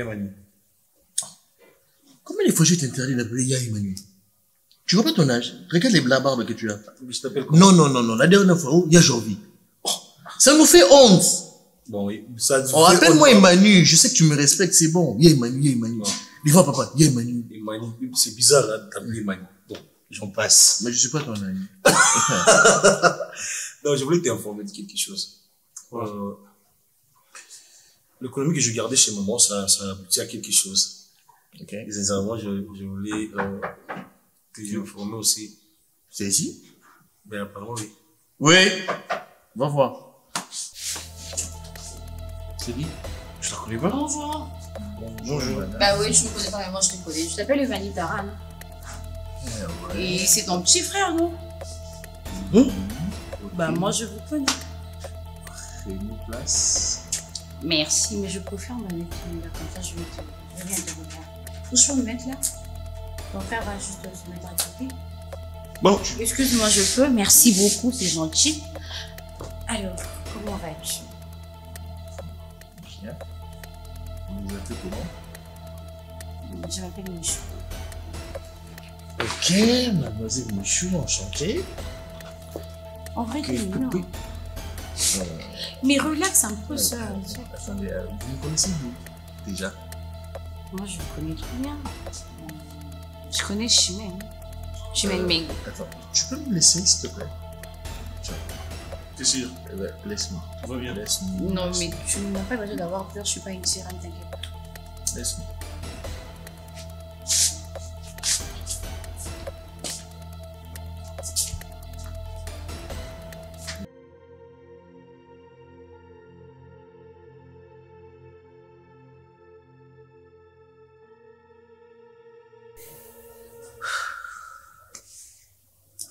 Manu. Combien de fois je t'interdis d'appeler Ya Emmanuel? Tu vois pas ton âge? Regarde la barbe que tu as. Je t'appelle comment? Non. La dernière fois, Ya Jorvi. Oh, ça nous fait honte. Bon, oui, ça Oh, appelle-moi Emmanuel. Je sais que tu me respectes, c'est bon. Ya Emmanuel. Dis moi papa, Ya Emmanuel. Emmanuel, c'est bizarre là, de t'appeler Emmanuel. Bon, j'en passe. Mais je suis pas ton ami. Non, je voulais t'informer de quelque chose. L'économie que je gardais chez maman, ça aboutit à quelque chose. Ok. Et sincèrement, je voulais que je m'informe aussi. C'est ici? Ben, apparemment, oui. Oui. Va voir. C'est qui? Je la connais pas. Bonjour. Bonjour. Bah oui, je me connais pas, mais moi je te connais. Je t'appelle Evanie Taran. Ouais. Et c'est ton petit frère, non? Bah moi je vous connais. Fais-nous place. Merci, mais je préfère me mettre là, comme ça je viens te revoir. Où je peux me mettre là? Ton frère va juste se mettre à côté. Bon. Excuse-moi, je peux. Merci beaucoup, c'est gentil. Alors, comment vas-tu? Bien. Vous vous appelez comment? Je m'appelle Michou. Ok, mademoiselle Michou, enchantée. En vrai, t'es mignon. Mais relax un peu, ça. Attendez, vous me connaissez d'où déjà? Moi, je connais trop bien. Je connais Chimène. Chimène Meng. Attends, tu peux me laisser, s'il te plaît? Tiens. T'es sûr? Ouais, laisse-moi. Tout va bien. Laisse-moi. Non, mais tu n'as pas besoin d'avoir peur, je suis pas une sirène, t'inquiète pas. Laisse-moi.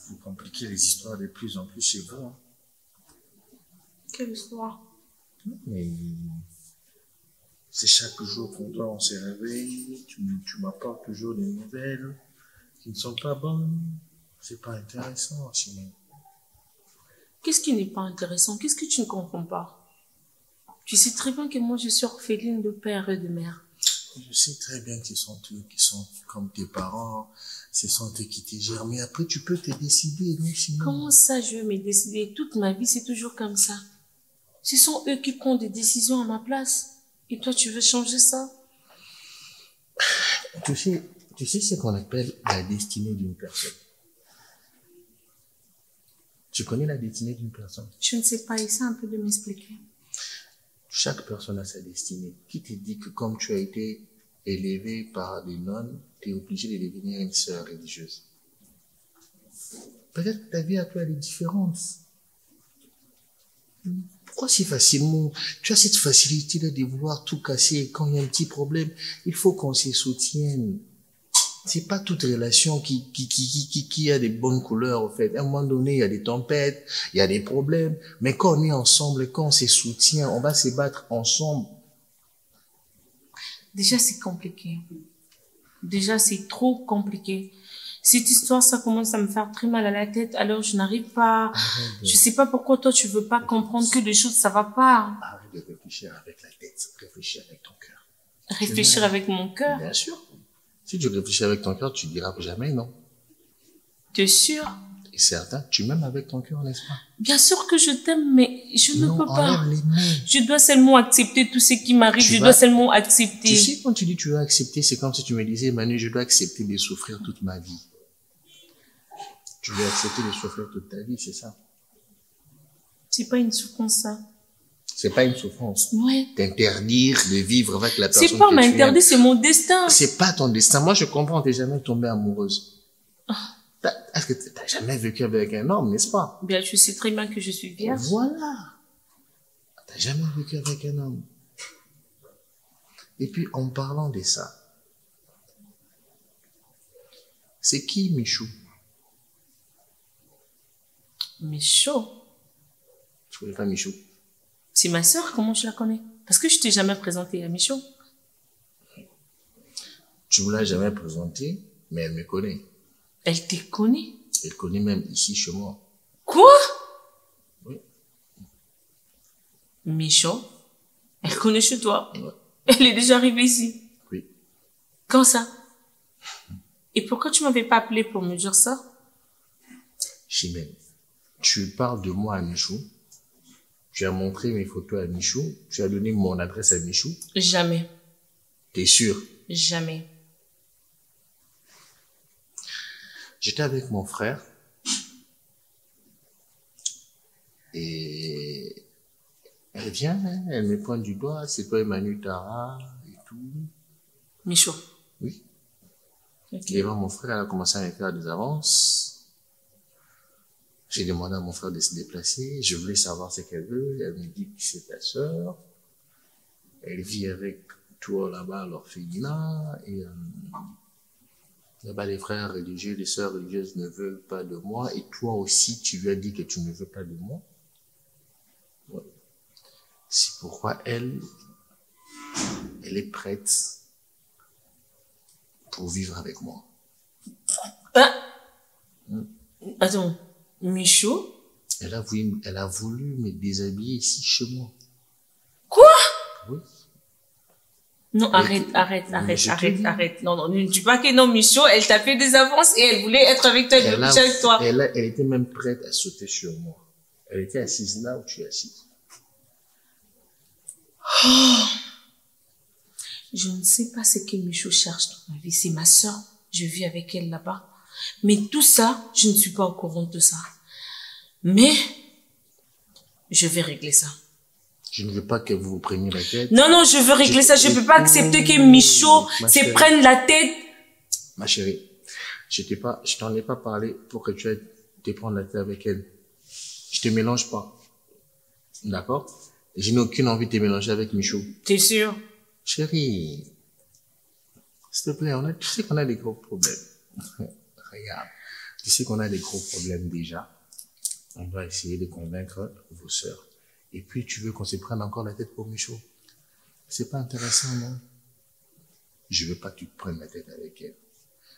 Vous compliquez les histoires de plus en plus chez vous. Hein. Quelle histoire? Mais c'est chaque jour qu'on dort, on se réveille, tu m'apportes toujours des nouvelles qui ne sont pas bonnes. C'est pas intéressant, Chimène. Qu'est-ce qui n'est pas intéressant? Qu'est-ce que tu ne comprends pas? Tu sais très bien que moi, je suis orpheline de père et de mère. Je sais très bien qu'ils sont eux, qui sont comme tes parents, ce sont eux qui te gèrent, mais après tu peux te décider, non, Chimène? Comment ça, je vais me décider? Toute ma vie, c'est toujours comme ça. Ce sont eux qui prennent des décisions à ma place. Et toi, tu veux changer ça? Tu sais ce qu'on appelle la destinée d'une personne. Tu connais la destinée d'une personne? Je ne sais pas, essaie un peu de m'expliquer. Chaque personne a sa destinée. Qui te dit que comme tu as été élevé par des nonnes, tu es obligé de devenir une sœur religieuse? Peut-être que ta vie à toi elle est différente. Pourquoi si facilement? Tu as cette facilité-là de vouloir tout casser. Quand il y a un petit problème, il faut qu'on se soutienne. C'est pas toute relation qui a des bonnes couleurs, en fait. À un moment donné, il y a des tempêtes, il y a des problèmes. Mais quand on est ensemble, quand on se soutient, on va se battre ensemble. Déjà, c'est compliqué. Déjà, c'est trop compliqué. Cette histoire, ça commence à me faire très mal à la tête. Alors, je n'arrive pas. Je sais pas pourquoi toi, tu veux pas comprendre que les choses, ça va pas. Arrête de réfléchir avec la tête. Réfléchis avec ton cœur. Réfléchir avec mon cœur. Bien sûr. Si tu réfléchis avec ton cœur, tu diras jamais non. T'es sûr? Et certain, tu m'aimes avec ton cœur, n'est-ce pas? Bien sûr que je t'aime, mais je ne peux pas. Enlève les mains. Je dois seulement accepter tout ce qui m'arrive. Je dois seulement accepter. Tu sais, quand tu dis tu dois accepter, c'est comme si tu me disais, Manu, je dois accepter de souffrir toute ma vie. Tu dois accepter de souffrir toute ta vie, c'est ça? C'est pas une souffrance, ça. C'est pas une souffrance. Ouais. T'interdire de vivre avec la personne C'est pas que tu m'interdire, aimes. c'est mon destin. C'est pas ton destin. Moi, je comprends, t'es jamais tombée amoureuse. Est-ce que t'as jamais vécu avec un homme, n'est-ce pas? Bien, tu sais très bien que je suis vierge. Voilà. T'as jamais vécu avec un homme. Et puis, en parlant de ça, c'est qui Michou? Michou. Tu connais pas Michou? C'est ma sœur, comment je la connais? Parce que je t'ai jamais présenté à Michou. Tu me l'as jamais présenté, mais elle me connaît. Elle te connaît? Elle connaît même ici chez moi. Quoi? Oui. Michou? Elle connaît chez toi? Ouais. Elle est déjà arrivée ici? Oui. Quand ça? Et pourquoi tu m'avais pas appelé pour me dire ça? Chimène, tu parles de moi à Michou. Tu as montré mes photos à Michou. Tu as donné mon adresse à Michou. Jamais. T'es sûr? Jamais. J'étais avec mon frère. Et elle vient, hein, elle me pointe du doigt. C'est toi Emmanuel Tara et tout. Michaud. Oui. Ok. Devant mon frère, elle a commencé à me faire des avances. J'ai demandé à mon frère de se déplacer. Je voulais savoir ce qu'elle veut. Elle me dit que c'est ta sœur. Elle vit avec toi là-bas à l'orphelinat. Et là-bas, les frères religieux, les sœurs religieuses ne veulent pas de moi. Et toi aussi, tu lui as dit que tu ne veux pas de moi. Ouais. C'est pourquoi elle est prête pour vivre avec moi. Attends, Michaud? Elle a voulu me déshabiller ici chez moi. Quoi? Oui. Non, arrête. Non, ne dis pas que non, Michaud, elle t'a fait des avances et elle voulait être avec toi, elle veut coucher avec toi. Elle était même prête à sauter sur moi. Elle était assise là où tu es assise. Oh. Je ne sais pas ce que Michaud cherche dans ma vie. C'est ma soeur. Je vis avec elle là-bas. Mais tout ça, je ne suis pas au courant de ça. Mais, je vais régler ça. Je ne veux pas que vous vous preniez la tête. Non, je veux régler ça. Je ne peux pas accepter que Michaud se prenne la tête. Ma chérie, je t'en ai pas parlé pour que tu ailles te prendre la tête avec elle. Je te mélange pas. D'accord? Je n'ai aucune envie de te mélanger avec Michaud. T'es sûr? Chérie, s'il te plaît, tu sais qu'on a des gros problèmes. Regarde, tu sais qu'on a des gros problèmes déjà. On doit essayer de convaincre vos sœurs. Et puis, tu veux qu'on se prenne encore la tête pour Michaud. C'est pas intéressant, non? Je veux pas que tu te prennes la tête avec elle.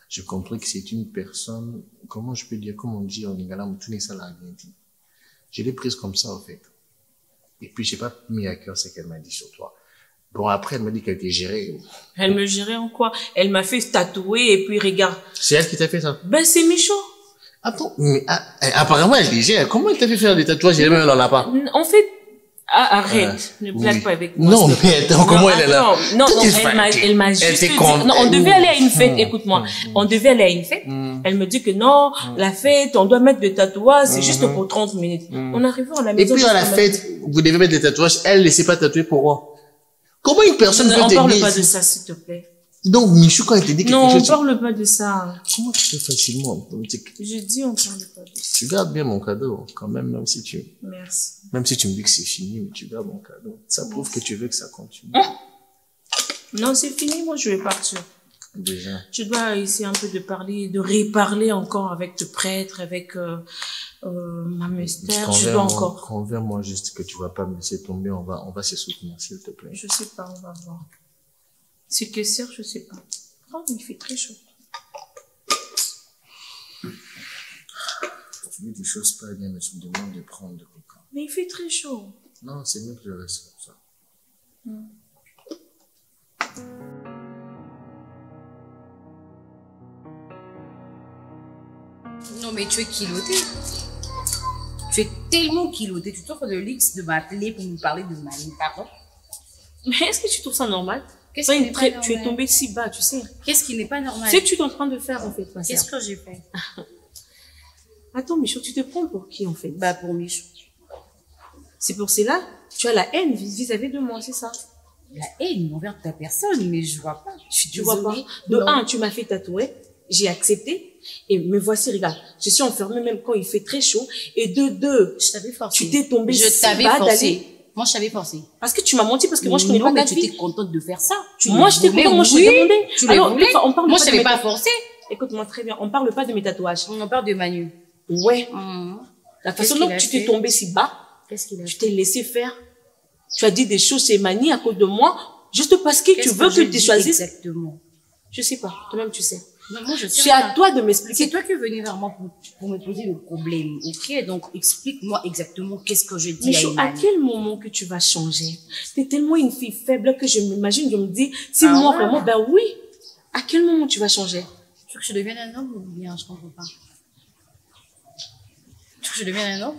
J'ai compris que c'est une personne, comment je peux dire, comme on dit en Lingala, tout ça l'a bien dit. Je l'ai prise comme ça, en fait. Et puis, j'ai pas mis à cœur ce qu'elle m'a dit sur toi. Bon, après, elle m'a dit qu'elle était gérée. Elle me gérait en quoi? Elle m'a fait tatouer et puis regarde. C'est elle qui t'a fait ça? Ben, c'est Michaud. Attends, mais apparemment, elle est gérée. Comment elle t'a fait faire des tatouages? Elle n'en a pas. En fait, arrête. Ne blague pas avec moi. Non, mais attends, comment elle est là? Non, elle m'a juste dit, non, on devait aller à une fête, écoute-moi. On devait aller à une fête. Elle me dit que non, la fête, on doit mettre des tatouages, c'est juste pour 30 minutes. On arrive à la maison. Et puis à la fête, vous devez mettre des tatouages, elle ne s'est pas tatouer pourquoi? Comment une personne peut te dire? On parle pas de ça, s'il te plaît. Donc, Michou, quand elle te dit quelque chose... Non, on chose... parle pas de ça. Comment tu fais facilement? Je dis, on parle pas de ça. Tu gardes bien mon cadeau, quand même si tu... Merci. Même si tu me dis que c'est fini, mais tu gardes mon cadeau. Ça prouve que tu veux que ça continue. Non, c'est fini, moi je vais partir. Déjà. Je dois essayer un peu de parler, de reparler encore avec le prêtre, avec ma mystère. Je dois encore. Convainc-moi juste que tu vas pas me laisser tomber, on va se soutenir, s'il te plaît. Je sais pas, on va voir. C'est que sûr, je sais pas. Oh, il fait très chaud. Tu dis des choses pas bien, mais tu me demandes de prendre de coca. Mais il fait très chaud. Non, c'est mieux que je reste comme ça. Non, mais tu es culotté. Tu es tellement culotté. Tu t'offres de luxe de m'appeler pour me parler de Mani, pardon? Mais est-ce que tu trouves ça normal? Qu'est-ce qui n'est pas normal? Tu es tombé si bas, tu sais. Qu'est-ce qui n'est pas normal? C'est que tu es en train de faire, en fait. Qu'est-ce que j'ai fait? Attends, Michou, tu te prends pour qui, en fait? Bah, pour Michou. C'est pour cela, tu as la haine vis-à-vis de moi, c'est ça? La haine envers ta personne, mais je vois pas. Tu vois pas? De un, tu m'as fait tatouer, j'ai accepté, et me voici, regarde, je suis enfermée même quand il fait très chaud, et de deux, je t'avais forcé. Tu t'es tombé je t'avais forcé. Moi, je t'avais forcé. Parce que tu m'as menti, parce que moi, je connais pas ta vie. Tu étais contente de faire ça. Moi, je t'ai contente, moi, je t'ai demandé. Tu l'as voulu. Moi, je t'avais pas forcé. Écoute-moi très bien, on parle pas de mes tatouages. On parle de Manu. Ouais. La façon dont tu t'es tombé si bas, qu'est-ce qu'il a fait? Tu t'es laissé faire. Tu as dit des choses chez Mani à cause de moi, juste parce que tu veux que tu choisisses. Exactement. Je sais pas, toi-même tu sais. Non, moi, je sais C'est à rien. toi de m'expliquer. C'est toi qui es venu vers moi pour me poser le problème, ok? Donc, explique-moi exactement qu'est-ce que je dis à Michou, à Imani. quel moment que tu vas changer? T'es tellement une fille faible que je m'imagine, je me dis, si Ah moi ouais? vraiment, ben oui. À quel moment tu vas changer? Tu veux que je devienne un homme ou bien je comprends pas? Tu veux que je devienne un homme?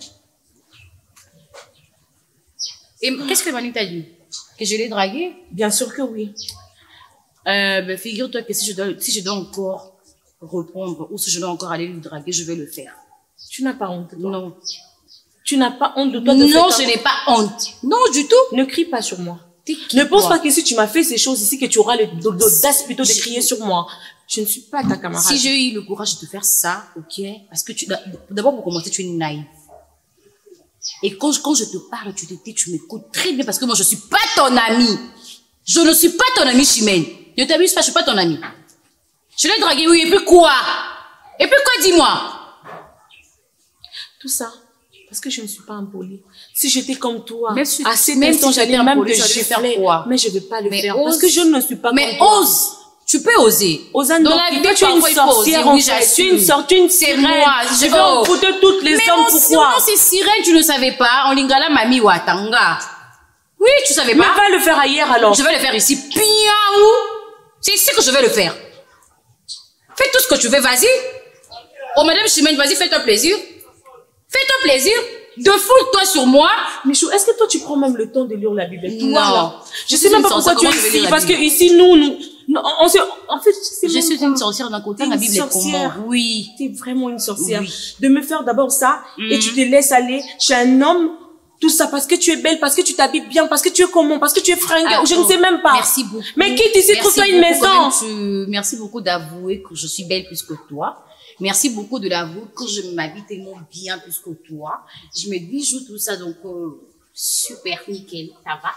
Et qu'est-ce que Manu t'a dit? Que je l'ai dragué? Bien sûr que oui. Ben, figure-toi que si je dois encore répondre ou si je dois encore aller lui draguer, je vais le faire. Tu n'as pas honte, toi. Non. Tu n'as pas honte de toi de Non, faire je n'ai pas honte. Non, du tout. Ne crie pas sur moi. T'es qui, Ne pense toi? pas que si tu m'as fait ces choses ici, que tu auras l'audace plutôt de crier sur moi. Je ne suis pas ta camarade. Si j'ai eu le courage de te faire ça, ok? Parce que d'abord pour commencer, tu es naïve. Et quand je te parle, tu te tais, tu m'écoutes très bien parce que moi, je suis pas ton ami. Je ne suis pas ton ami, Chimène. Ne t'amuse pas, je suis pas ton ami. Je l'ai dragué, oui, et puis quoi? Et puis quoi, dis-moi? Tout ça, parce que je ne suis pas impolie. Si j'étais comme toi, Même si- à cet même instant, si j'allais j'étais même impolie, te j'allais faire gifler. quoi? Mais je ne vais pas le Mais faire. ose. Parce que je ne suis pas Mais comme toi. ose! Tu peux oser. Ozane, Dans donc, la vie, toi, tu es une parfois, il faut oser. sorcière, Oui, en fait. Tu es j'assume. une sorcière, tu es une C'est sirène. moi, Je vais en foutre toutes les Mais hommes, mon pourquoi? c'est sirène, tu ne savais pas. En lingala, mami ou atanga. Oui, tu savais Mais pas. va le faire ailleurs, alors. Je vais le faire ici. Piaou! C'est ici que je vais le faire. Fais tout ce que tu veux, vas-y. Oh, madame Chimène, vas-y, fais-toi plaisir. Fais-toi plaisir. Défoule-toi sur moi. Michou, est-ce que toi, tu prends même le temps de lire la Bible? Toi, Non. là. Je Je sais suis même une pas pourquoi tu sorcière, es comment je vais lire ici. la Parce que Bible? ici, nous, en fait, Je suis une sorcière d'un côté, T'es la une Bible est sorcière. comment? Oui. T'es vraiment une sorcière. Oui. De me faire d'abord ça, et tu te laisses aller chez un homme, tout ça parce que tu es belle, parce que tu t'habilles bien, parce que tu es comment, parce que tu es fringuée, Ah, je ne sais même pas. Merci beaucoup. Mais quitte ici, Merci trouve-toi une beaucoup, maison. quand même, merci beaucoup d'avouer que je suis belle plus que toi. Merci beaucoup de l'avouer que je m'habille tellement bien plus que toi. Je me bijoue tout ça, donc super, nickel. Ça va?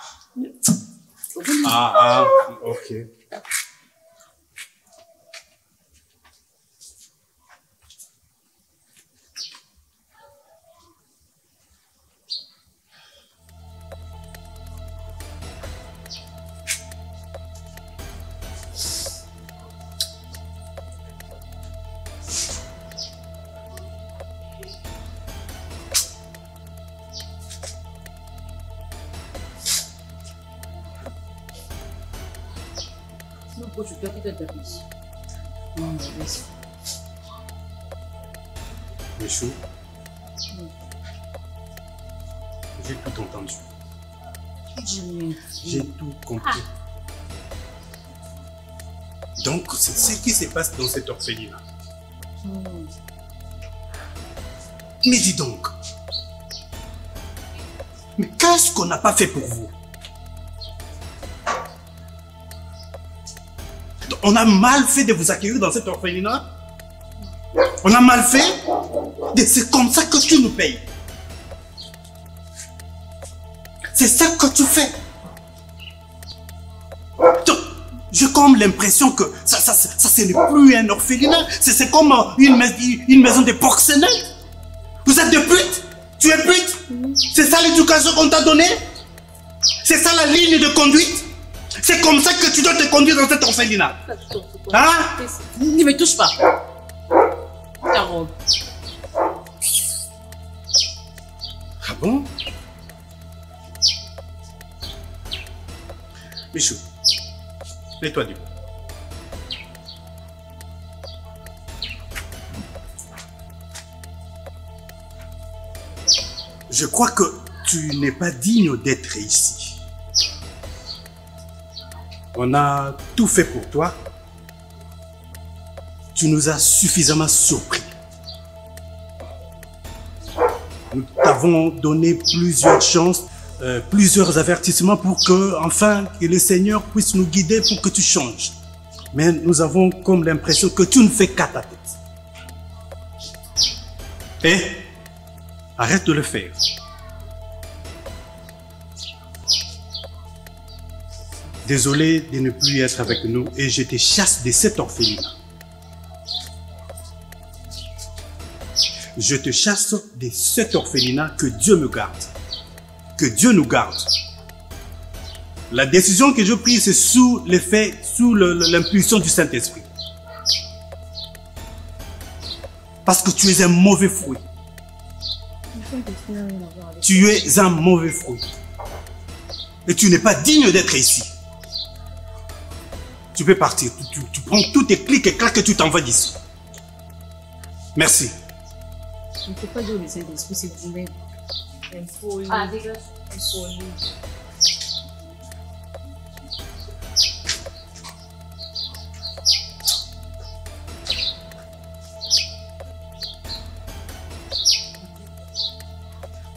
Ah, ok. Non, pourquoi tu dois quitter ta place? Non, mais vas-y. Michou, j'ai tout entendu. J'ai tout compris. Donc, c'est ce qui se passe dans cette orphelinat. Mais dis donc, mais qu'est-ce qu'on n'a pas fait pour vous? On a mal fait de vous accueillir dans cette orphelinat? On a mal fait? C'est comme ça que tu nous payes. C'est ça que tu fais. Donc, j'ai comme l'impression que ça ce n'est plus un orphelinat. C'est comme une maison de proxénètes. Vous êtes des putes. Tu es pute. C'est ça l'éducation qu'on t'a donnée? C'est ça la ligne de conduite? C'est comme ça que tu dois te conduire dans cet orphelinat? Hein? Ne me touche pas. Ta robe. Ah bon? Michou, mets-toi debout. Je crois que tu n'es pas digne d'être ici. On a tout fait pour toi. Tu nous as suffisamment surpris. Nous t'avons donné plusieurs chances, plusieurs avertissements pour que, enfin, que le Seigneur puisse nous guider pour que tu changes. Mais nous avons comme l'impression que tu ne fais qu'à ta tête. Et arrête de le faire. Désolé de ne plus être avec nous et je te chasse de cet orphelinat. Je te chasse de cet orphelinat, que Dieu me garde. Que Dieu nous garde. La décision que je prise, c'est sous l'effet, sous l'impulsion du Saint-Esprit. Parce que tu es un mauvais fruit. Tu es un mauvais fruit. Et tu n'es pas digne d'être ici. Tu peux partir. Tu prends tous tes clics et claques et tu t'envoies d'ici. Merci. Je ne peux pas dire le Saint-Esprit, c'est vous-même. Ah, dégage.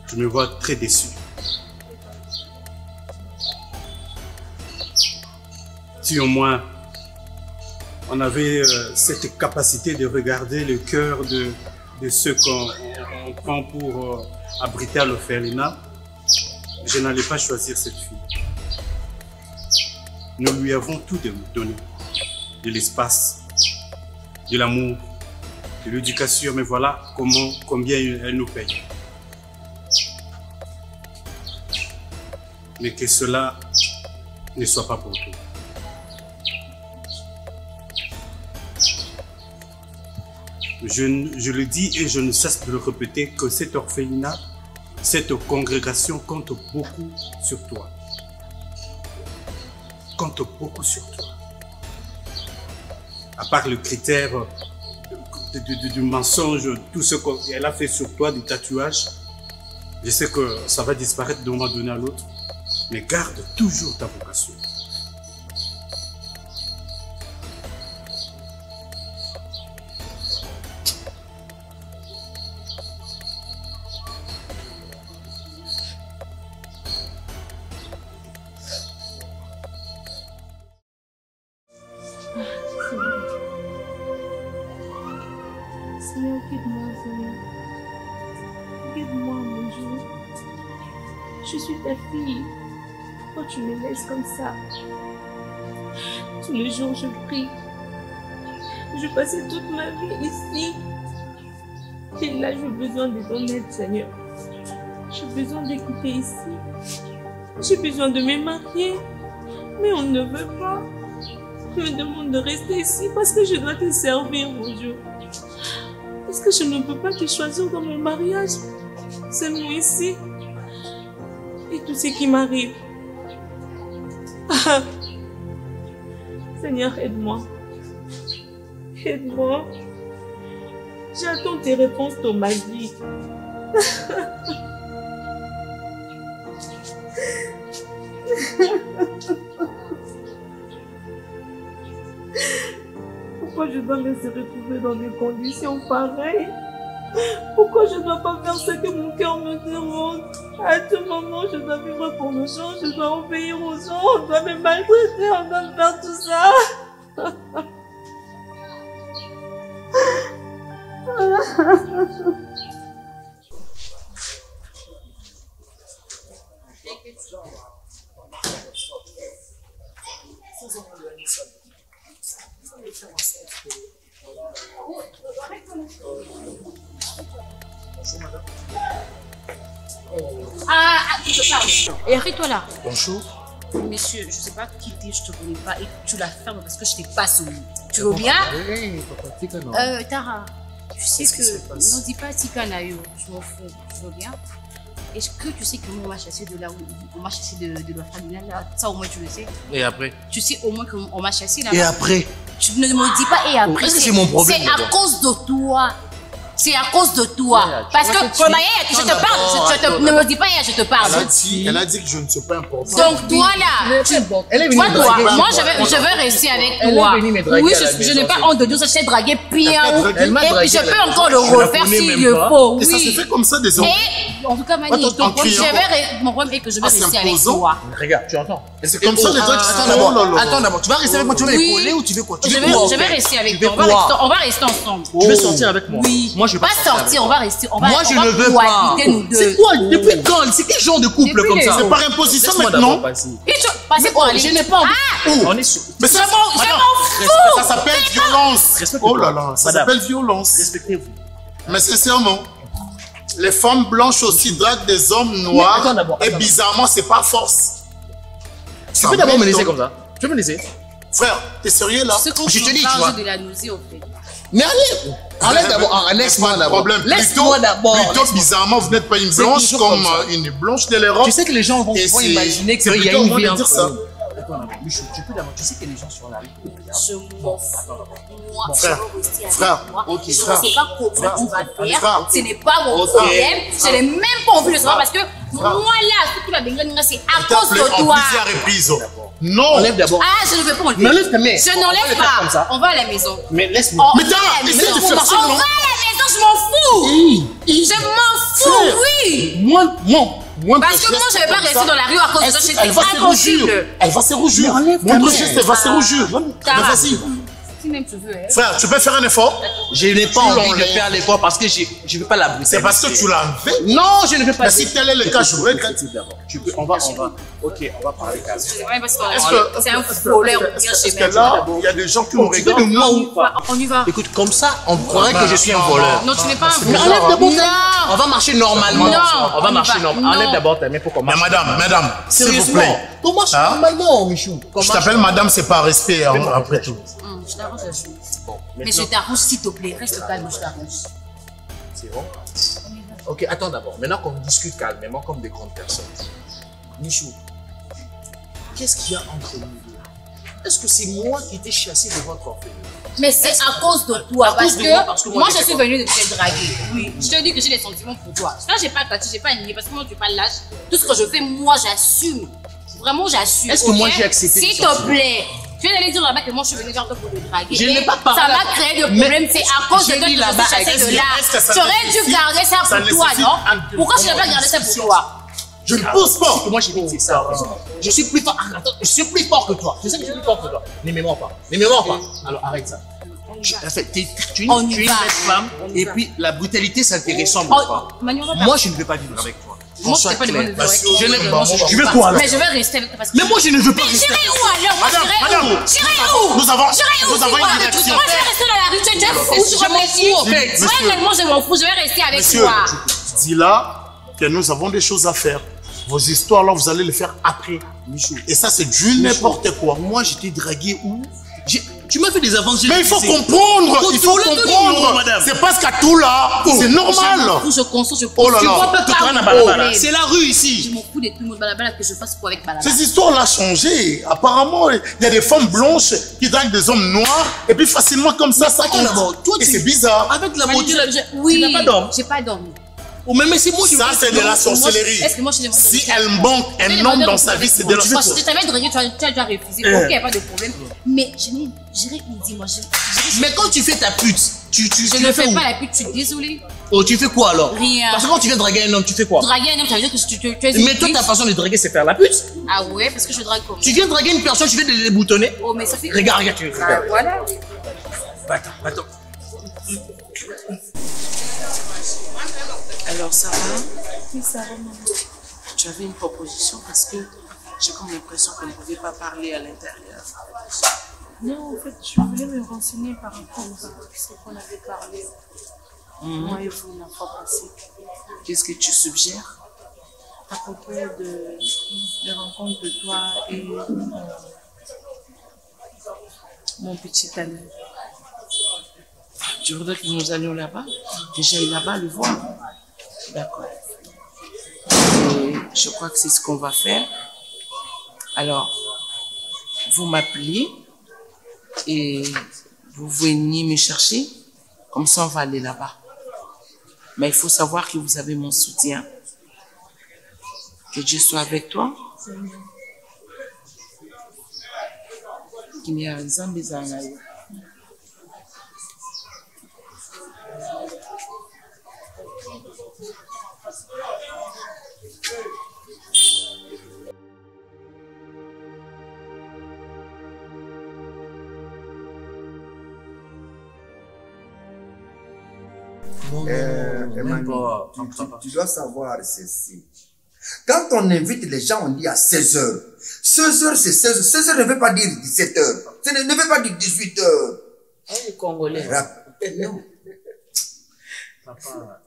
Je me vois très déçu. Si au moins on avait cette capacité de regarder le cœur de ceux qu'on prend pour abriter à l'orphelinat, je n'allais pas choisir cette fille. Nous lui avons tout donné. De l'espace, de l'amour, de l'éducation, mais voilà combien elle nous paye. Mais que cela ne soit pas pour tout. Je le dis et je ne cesse de le répéter que cet orphelinat, cette congrégation compte beaucoup sur toi. Compte beaucoup sur toi. À part le critère du mensonge, tout ce qu'elle a fait sur toi, du tatouage, je sais que ça va disparaître d'un moment donné à l'autre, mais garde toujours ta vocation. Seigneur, guide-moi, Seigneur. Guide-moi, mon Dieu. Je suis ta fille. Pourquoi tu me laisses comme ça? Tous les jours, je prie. Je passais toute ma vie ici. Et là, j'ai besoin de ton aide, Seigneur. J'ai besoin d'écouter ici. J'ai besoin de me marier. Mais on ne veut pas. On me demande de rester ici parce que je dois te servir, mon Dieu. Est-ce que je ne peux pas te choisir dans mon mariage? Seulement ici. Et tout ce qui m'arrive. Ah. Seigneur, aide-moi. Aide-moi. J'attends tes réponses dans ma vie. Pourquoi je dois me retrouver dans des conditions pareilles? Pourquoi je ne dois pas faire ce que mon cœur me demande? À tout moment, je dois vivre pour les gens, je dois obéir aux gens, on doit me maltraiter, on doit me faire tout ça. Et arrête-toi là. Bonjour. Monsieur, je ne sais pas qui t'es, je ne te connais pas et tu la fermes parce que je t'ai pas soumis. Tu veux bien? Oui, papa, Tika, non. Tara, tu sais que... Non, dis pas Tika Nayo, je m'en fous. Tu veux bien? Est-ce que tu sais que moi, on m'a chassé de là où... On m'a chassé de l'orphelinat là? Ça, au moins, tu le sais. Et après? Tu sais au moins qu'on m'a chassé là. Et après? Tu ne me dis pas et après. Est-ce que c'est mon problème? C'est à cause de toi. C'est à cause de toi. Ouais, parce que, je te parle. Ne me dis pas, je te parle. Elle a dit que je ne suis pas important. Donc, toi là, moi je veux rester avec toi. Oui, je n'ai pas honte de dire ça, je t'ai dragué bien. Et puis je peux encore le refaire s'il le faut. Et ça s'est fait comme ça, désolé. Et en tout cas, Mani, mon problème est que je veux rester avec toi. Regarde, tu entends? Et c'est comme ça, les gens qui sont Attends d'abord, tu vas rester avec moi, tu vas m'épauler ou tu veux quoi? Je vais rester avec toi. On va rester ensemble. Tu veux sortir avec moi? Oui. Moi, je vais pas sortir, on va rester. Moi, je ne veux pas. C'est quoi? Depuis quand? C'est quel genre de couple comme ça? C'est par imposition maintenant. Passez pour aller. Je n'ai pas envie. On est sûr. Mais ça s'appelle violence. Oh là là, ça s'appelle violence. Respectez-vous. Mais sincèrement, les femmes blanches aussi draguent des hommes noirs. Et bizarrement, c'est pas force. Tu peux d'abord me laisser comme ça? Tu peux me laisser? Frère, t'es sérieux là? Je te dis, tu vois. De la nausée, en fait. Mais enlève d'abord, laisse-moi d'abord. Laisse-moi d'abord. Plutôt bizarrement, vous n'êtes pas une blanche comme une blanche de l'Europe. Tu sais que les gens vont imaginer qu'il y a une vie entre ça. Tu peux d'abord, tu sais que les gens sur la rue. Je m'en fous. Moi, Frère, je veux rester avec frère, moi. ok, Je ne frère, sais pas comment frère, tu vas frère, faire. Ce n'est pas mon ok. problème. Je n'ai même pas envie de savoir parce que moi là, ce qui va venir, c'est à cause de toi. En plusieurs reprises. Non. Enlève d'abord. Ah, je ne veux pas enlever. Mais enlève ta main. Je n'enlève pas. On va à la maison. Mais laisse-moi. Mais t'as essayé de faire ça, On non? va à la maison, je m'en fous. Je m'en fous, oui. Moi, Parce que moi, je ne vais pas rester dans la rue à cause de ça. elle va se rougir. Elle va se rougir. Montre geste, elle va se rougir. Mais vas-y. Si même tu veux. Hein. Frère, tu peux faire un effort? Je n'ai pas envie de faire l'effort parce que je ne veux pas la brusquer. C'est parce que tu l'as fait. Non, je ne veux pas. Mais si tel est le cas, je regrette. On va. Ok, on va parler calme. C'est un voleur. Est-ce que là, il y a des gens qui me regardent? On y va. Écoute, comme ça, on croirait que je suis un voleur. Non, tu n'es pas un Mais voleur. enlève d'abord. Non. On va marcher normalement. Non, on va on marcher va. normalement. Non. Enlève d'abord ta main pour qu'on Mais marche. madame, s'il vous Sérieusement, plaît. on marche Hein? normalement, Michou. Je t'appelle madame, c'est par respect, hein, après tout. Je t'arrange la chose. Bon, Mais je t'arrange s'il te plaît. Reste calme, je t'arrange. c'est bon. Ok, attends d'abord. Maintenant qu'on discute calmement comme des grandes personnes. Michou, qu'est-ce qu'il y a entre nous deux? Est-ce que c'est moi qui t'ai chassé de votre orphelinat? Mais c'est à cause de toi. cause de moi, parce que moi, moi, j'ai je suis fait venue de te draguer. Oui. Je te dis que j'ai des sentiments pour toi. Ça, j'ai pas tâté, j'ai pas nié parce que moi, tu pas lâche. Tout ce que je fais, moi, j'assume. Vraiment, j'assume. Est-ce que ok? moi, j'ai accepté S'il tes te sentiments? plaît. Tu viens d'aller dire là-bas que moi, je suis venue vers toi pour te draguer. Je Et n'ai pas parlé ça là-bas. m'a créé de Mais problèmes. C'est à cause de j'ai toi que dit je là-bas, suis chassée est-ce de que- là. est-ce que ça J'aurais nécessite- dû garder ça ça pour toi, nécessite non? un- Pourquoi je n'ai pas gardé ça pour toi? Je ne pense pas. Moi, j'ai dit ça. Je suis plus fort. Attends, je suis plus fort que toi. Je sais que je suis plus fort que toi. N'aimez-moi pas. N'aimez-moi pas. Alors arrête ça. En fait, tu es On une y belle va. femme et puis la brutalité, ça te ressemble Oh, pas. Manu, on va Moi, je ne veux pas vivre avec toi. Moi, je Qu'on t'ai pas soit demandé de clair. vivre avec Je toi. ne- Moi, Tu veux quoi alors? Mais je vais rester avec toi parce que. Mais moi, je ne veux pas Mais rester. j'irai où alors? Moi, Madame, j'irai où? madame, J'irai où? nous avons Dis-moi, une direction. Moi, je vais rester dans la rue. Tu es déjà fou, tu Je m'en réfléchis. fous, en fait. Moi, Monsieur. réellement, je m'en fous. Je vais rester avec Monsieur, toi. dis là que nous avons des choses à faire. Vos histoires là, vous allez les faire après. Michou, Et ça, c'est du n'importe quoi. moi, je t'ai dragué où? Tu m'as fait des avances. Mais il faut comprendre, il faut Tout le temps, comprendre. madame. C'est parce qu'à tout là, c'est normal. Je consens, je Oh là tu là. vois pas Tout le temps, mon balabala. problème. C'est la rue Je ici. m'en fous de tout le monde balabala que je fasse quoi avec balabala. Ces histoires-là ont changé. Apparemment, il y a des femmes blanches qui draguent des hommes noirs et puis facilement comme ça Attends entre. d'abord, toi, Et tu- c'est bizarre. Avec la beauté, Oui, tu n'as pas d'homme. j'ai pas d'homme. Ou même c'est moi qui Ça, c'est de la sorcellerie. Est-ce que moi, je suis Si elle manque un homme dans sa vie, c'est de la Parce que sorcellerie. je t'avais dragué, tu as déjà refusé. Ok, y a pas de problème. Mais j'irai dis-moi, Mais quand tu fais ta pute, tu je le ne fais fais où? pas la pute, je suis désolée. Oh, tu fais quoi alors? Rien. Parce que quand tu viens draguer un homme, tu fais quoi? Draguer un homme, ça veut dire que tu es une Mais toi, pute. ta façon de draguer, c'est faire la pute. Ah ouais, parce que je drague comme Tu viens draguer une personne, tu viens de les boutonner. Oh, mais ça fait. Regarde, tu Ah, regarde. voilà. Attends. Alors, ça va? Oui, ça va, maman. Tu avais une proposition parce que j'ai comme l'impression qu'on ne pouvait pas parler à l'intérieur. Non, en fait, je voulais me renseigner par rapport à ce qu'on avait parlé. Moi et vous, la fois passée. Qu'est-ce que tu suggères à propos de rencontre de toi et mon petit ami? Tu voudrais que nous allions là-bas? Que j'aille là-bas le voir? D'accord. Et je crois que c'est ce qu'on va faire. Alors, vous m'appelez et vous venez me chercher. Comme ça, on va aller là-bas. Mais il faut savoir que vous avez mon soutien. Que Dieu soit avec toi. Qu'il y a un Zambézana. Emmanuel, tu dois savoir ceci. Quand on invite les gens, on dit à 16h. 16h, c'est 16h. 16h ne veut pas dire 17h. Ça ne veut pas dire 18h. Les Congolais. Non. Papa,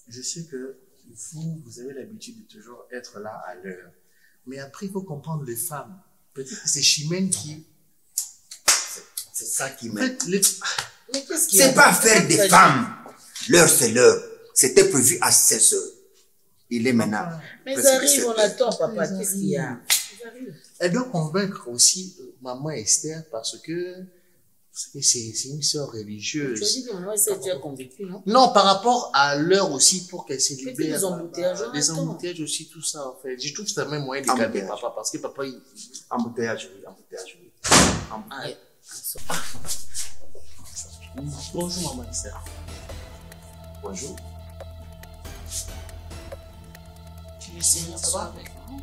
je sais que vous avez l'habitude de toujours être là à l'heure. Mais après, il faut comprendre les femmes. Peut-être que c'est Chimène qui... C'est ça qui En m'aide. fait, C'est pas affaire des femmes. L'heure, c'est l'heure. C'était prévu à 16h. Il est maintenant. Mais ils arrivent, on attend, papa. Qu'est-ce qu'il y a? Elle doit convaincre aussi maman Esther parce que c'est une sœur religieuse. Tu as dit que maman Esther, tu as convaincu, non? Non, par rapport à l'heure aussi pour qu'elle se libère. Les embouteillages. Les embouteillages aussi, tout ça, en fait. Je trouve que c'est même moyen de calmer papa parce que papa, il... Embouteillage, oui, embouteillage, oui. Bonjour, maman Esther. Bonjour. Que le Seigneur soit avec nous.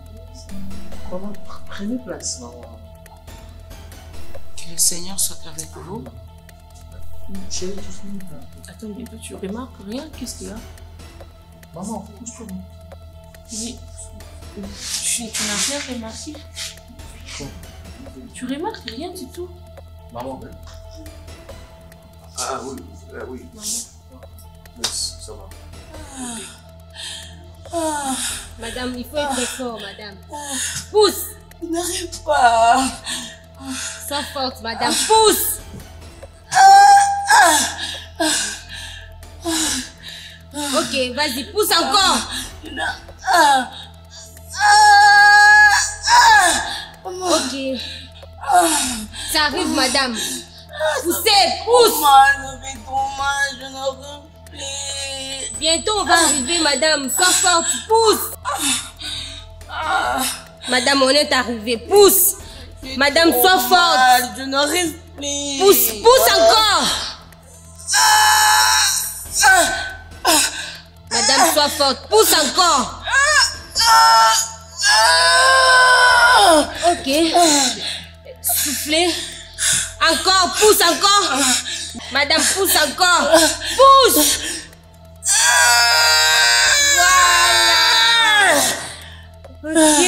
Comment? Prenez place, maman. Que le Seigneur soit avec vous. Chérie, Attends, mais toi, tu remarques rien? Qu'est-ce qu'il y a? maman, couche-toi. Mais tu n'as rien remarqué? Tu remarques rien du tout? Maman, Ah oui, oui. ça va. Madame, il faut être fort, madame. Pousse! Je n'arrive pas. Sois forte, madame. Pousse! Ok, vas-y, pousse encore. Ok. Ça arrive, madame. Poussez, pousse. Je n'arrive plus. Bientôt, on va arriver, madame. Sois forte, pousse. Madame, on est arrivé. Pousse. Madame, sois forte. Je n'arrive plus. Pousse, pousse encore. Madame, sois forte. Pousse encore. Ok. Soufflez. Encore, pousse encore. Madame, pousse encore. Pousse. Voilà. Ok.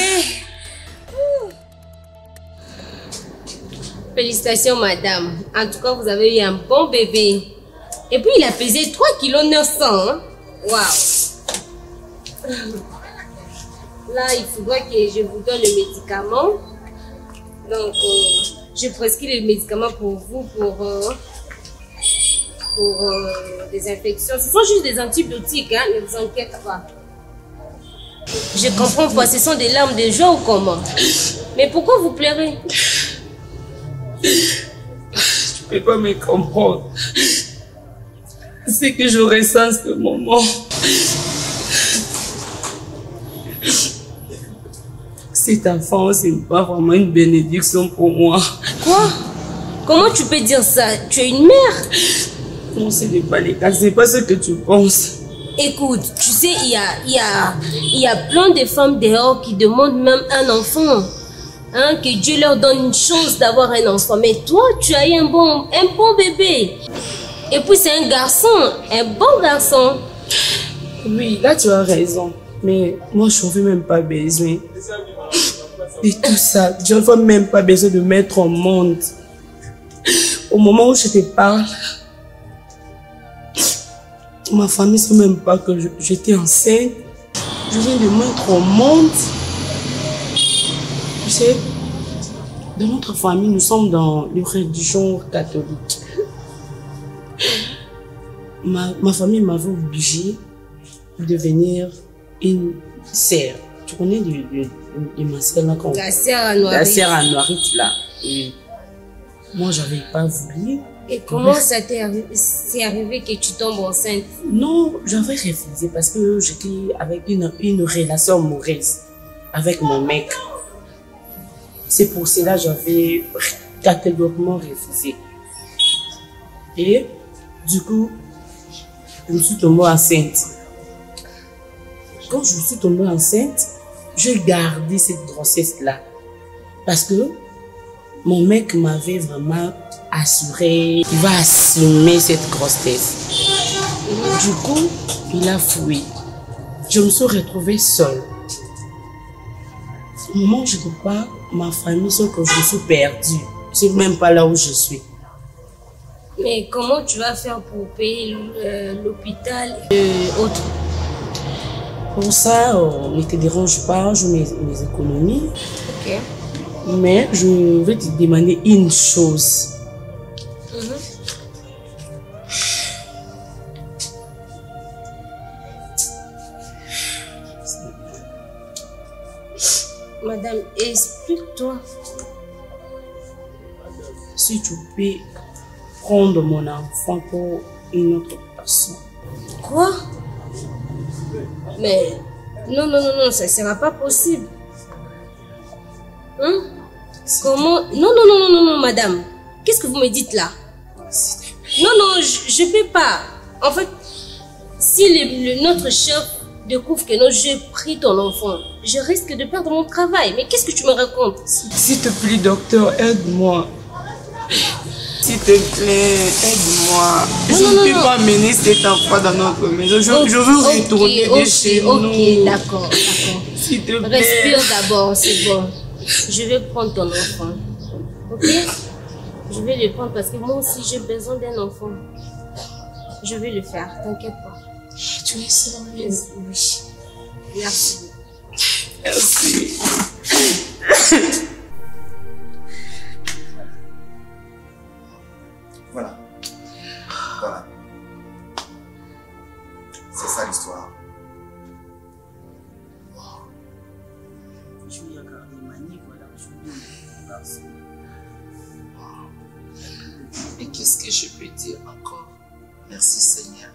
Félicitations, madame. En tout cas, vous avez eu un bon bébé. Et puis, il a pesé 3,9 kg. Hein? Waouh. Là, il faudra que je vous donne le médicament. Donc, je prescris le médicament pour vous, pour des infections. Ce sont juste des antibiotiques, hein? Ne vous inquiétez pas. Je comprends pas, ce sont des larmes de joie ou comment? Mais pourquoi vous pleurez? Tu peux pas me comprendre. C'est que je ressens ce moment. Cet enfant, c'est pas vraiment une bénédiction pour moi. Quoi? Comment tu peux dire ça? Tu es une mère? Non, ce n'est pas le cas. C'est pas ce que tu penses. Écoute, tu sais, il y a plein de femmes dehors qui demandent même un enfant. Hein, que Dieu leur donne une chance d'avoir un enfant. Mais toi, tu as eu un bon bébé. Et puis c'est un garçon, un bon garçon. Oui, là tu as raison. Mais moi, je n'avais même pas besoin de tout ça. Je n'avais même pas besoin de mettre au monde. Au moment où je te parle, ma famille ne sait même pas que j'étais enceinte. Je viens de mettre au monde. Tu sais, dans notre famille, nous sommes dans la religion catholique. Ma famille m'avait obligée de devenir une sœur. Tu connais ma sœur là quand la sœur à Noirit. La sœur à Noirit là. Et moi, j'avais pas voulu. Et comment ça t'est arrivé que tu tombes enceinte? Non, j'avais refusé parce que j'étais avec une relation amoureuse avec mon mec. C'est pour cela que j'avais catégoriquement refusé. Et du coup, je me suis tombée enceinte. Quand je suis tombée enceinte, j'ai gardé cette grossesse-là. Parce que mon mec m'avait vraiment assuré qu'il va assumer cette grossesse. Du coup, il a fui. Je me suis retrouvée seule. Au moment où je te parle, ma famille sait que je suis perdue. Je ne sais même pas là où je suis. Mais comment tu vas faire pour payer l'hôpital et autres? Pour ça, ne te dérange pas, je mets mes économies. Ok. Mais je vais te demander une chose. Madame, explique-toi. Si tu peux prendre mon enfant pour une autre personne. Quoi? Mais non, ça ne sera pas possible. Hein? Comment? Non, madame. Qu'est-ce que vous me dites là? Non, je ne peux pas. En fait, si notre chef découvre que non, j'ai pris ton enfant, je risque de perdre mon travail. Mais qu'est-ce que tu me racontes? S'il te plaît, docteur, aide-moi. S'il te plaît, aide-moi. Je ne peux pas amener cet enfant dans notre maison. Je veux retourner de chez nous. Ok, d'accord. S'il te plaît. Respire d'abord, c'est bon. Je vais prendre ton enfant. Ok? Je vais le prendre parce que moi aussi j'ai besoin d'un enfant. Je vais le faire, t'inquiète pas. Tu es sérieuse? Oui. Merci. Merci. Voilà. C'est ça l'histoire. Je vais regarder Mani, voilà, je vais. Et qu'est-ce que je peux dire encore? Merci Seigneur.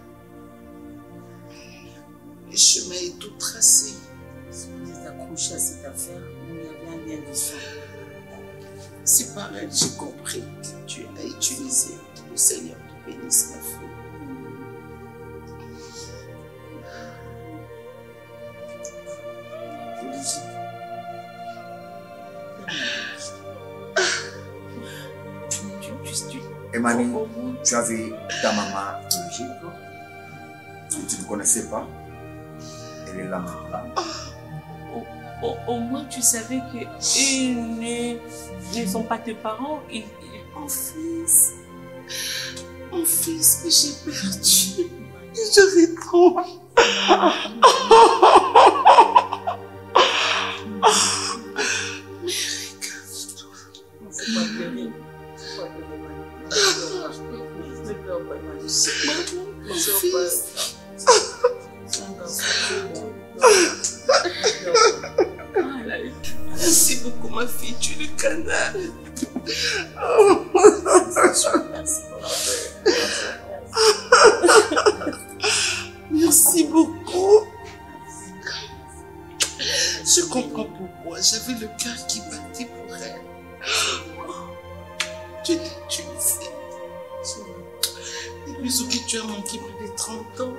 Le chemin est tout tracé. Si vous êtes accroché à cette affaire, il y avait un lien de sang. C'est pareil, j'ai compris que tu as utilisé le Seigneur te bénisse ma fille. Emmanuel, tu avais ta maman biologique que tu ne connaissais pas. Elle est là maintenant. Au moins, tu savais qu'ils ne sont pas tes parents. Mon fils, que j'ai perdu. Je retrouve. Merci beaucoup ma fille, tu es le canard. Merci beaucoup. Je comprends pourquoi j'avais le cœur qui battait pour elle. Tu l'as utilisé. Et puis ce que tu as manqué plus de 30 ans.